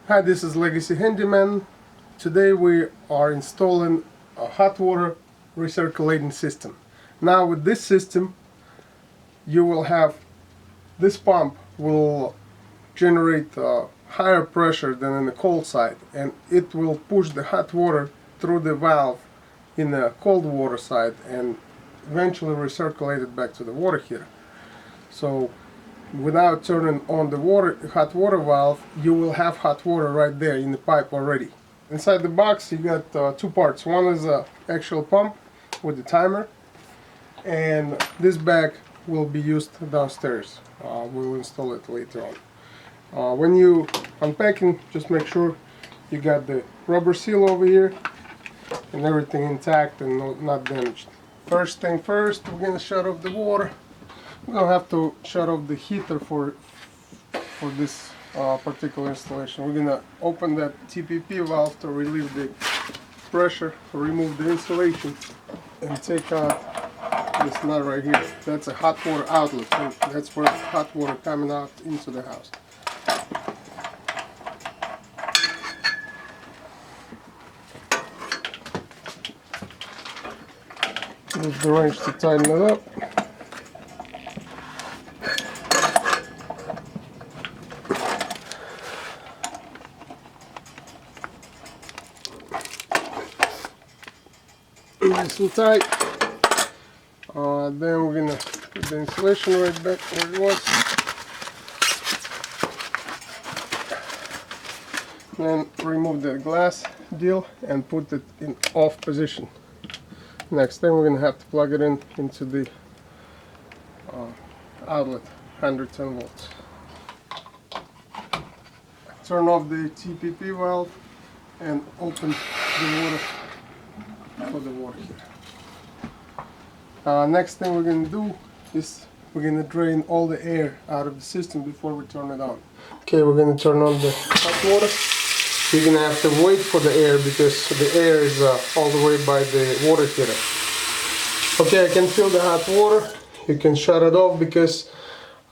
Hi, this is Legacy Handyman. Today we are installing a hot water recirculating system. Now with this system you will have this pump will generate higher pressure than in the cold side, and it will push the hot water through the valve in the cold water side and eventually recirculate it back to the water heater. So without turning on the hot water valve, you will have hot water right there in the pipe already. Inside the box you got two parts. One is a actual pump with the timer, and this bag will be used downstairs. We'll install it later on. When you unpacking, just make sure you got the rubber seal over here and everything intact and not damaged. First thing first, we're gonna shut off the water. We're gonna have to shut off the heater for this particular installation. We're gonna open that TPP valve to relieve the pressure, to remove the insulation, and take out this nut right here. That's a hot water outlet, and that's where hot water coming out into the house. Use the wrench to tighten it up. Nice and tight. Then we're gonna put the insulation right back where it was. Then remove the glass deal and put it in off position. Next thing, we're gonna have to plug it into the outlet, 110 volts. Turn off the TPP valve and open the water for the water heater. Next thing we're going to do is we're going to drain all the air out of the system before we turn it on. Okay, we're going to turn on the hot water. You're going to have to wait for the air because the air is all the way by the water heater. Okay, I can feel the hot water. You can shut it off because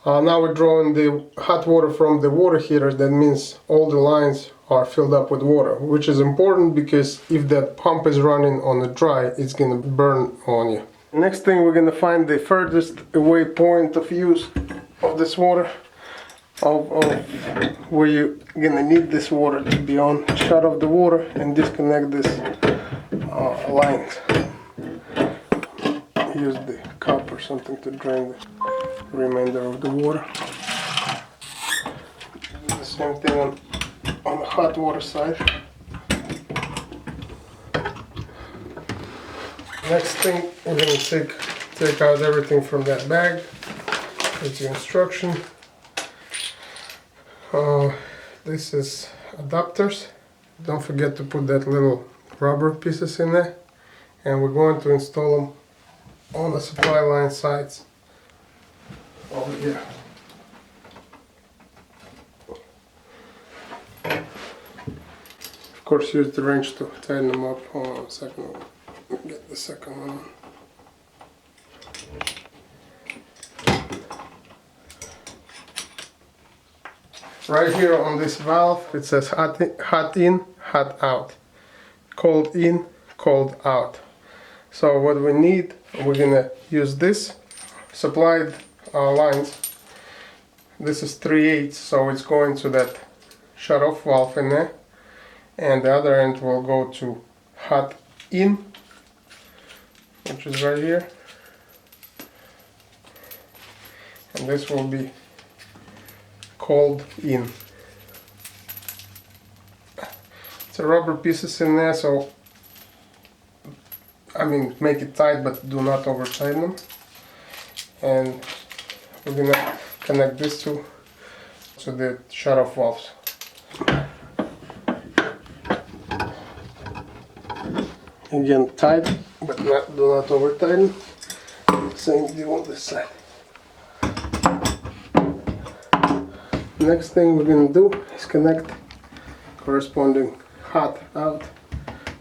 now we're drawing the hot water from the water heater. That means all the lines are filled up with water, which is important because if that pump is running on the dry, it's going to burn on you. Next thing, we're going to find the furthest away point of use of this water, of where you're going to need this water to be on. Shut off the water and disconnect this lines. Use the cup or something to drain the remainder of the water. Do the same thing on the hot water side. Next thing, we're going to take out everything from that bag. It's the instruction. This is adapters. Don't forget to put that little rubber pieces in there. And we're going to install them on the supply line sides over here. Of course, use the wrench to tighten them up. Hold on a second. Get the second one on. Right here on this valve it says hot in, hot out. Cold in, cold out. So what we need, we're gonna use this supplied lines. This is 3/8, so it's going to that shut off valve in there, and the other end will go to hot in, which is right here, and this will be cold in. It's a rubber pieces in there, so make it tight but do not over tighten them. And we're gonna connect this to the shut off valves. Again, tight, but do not over tighten. Same deal on this side. Next thing we're going to do is connect corresponding hot out.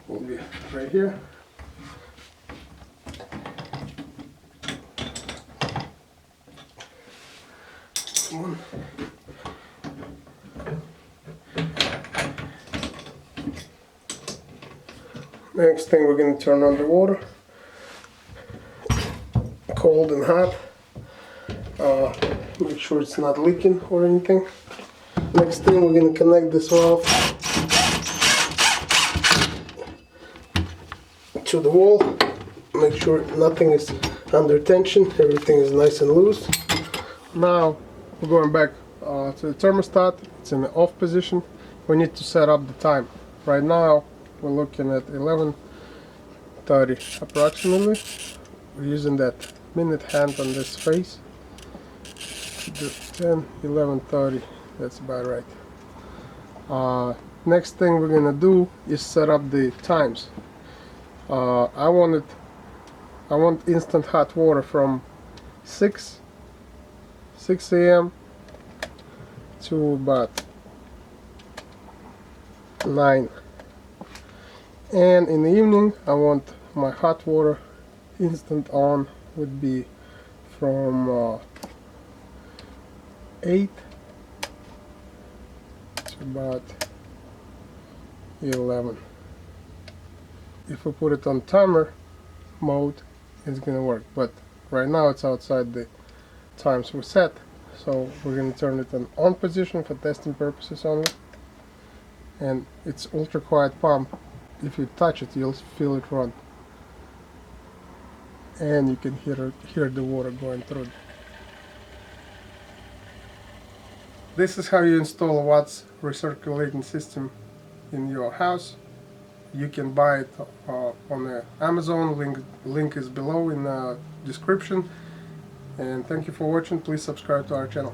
Will be right here. Come on. Next thing, we're going to turn on the water, cold and hot. Make sure it's not leaking or anything. Next thing, we're going to connect this valve to the wall. Make sure nothing is under tension, everything is nice and loose. Now we're going back to the thermostat. It's in the off position. We need to set up the time. Right now we're looking at 11:30 approximately. We're using that minute hand on this face. 10, 11:30, that's about right. Next thing we're gonna do is set up the times. I want instant hot water from 6 a.m. to about 9, and in the evening I want my hot water instant on would be from 8 to about 11. If we put it on timer mode, it's gonna work, but right now it's outside the times we set, so we're gonna turn it on position for testing purposes only. And it's ultra quiet pump. If you touch it, you'll feel it run, and you can hear the water going through. This is how you install a Watts recirculating system in your house. You can buy it on Amazon. Link is below in the description. And thank you for watching. Please subscribe to our channel.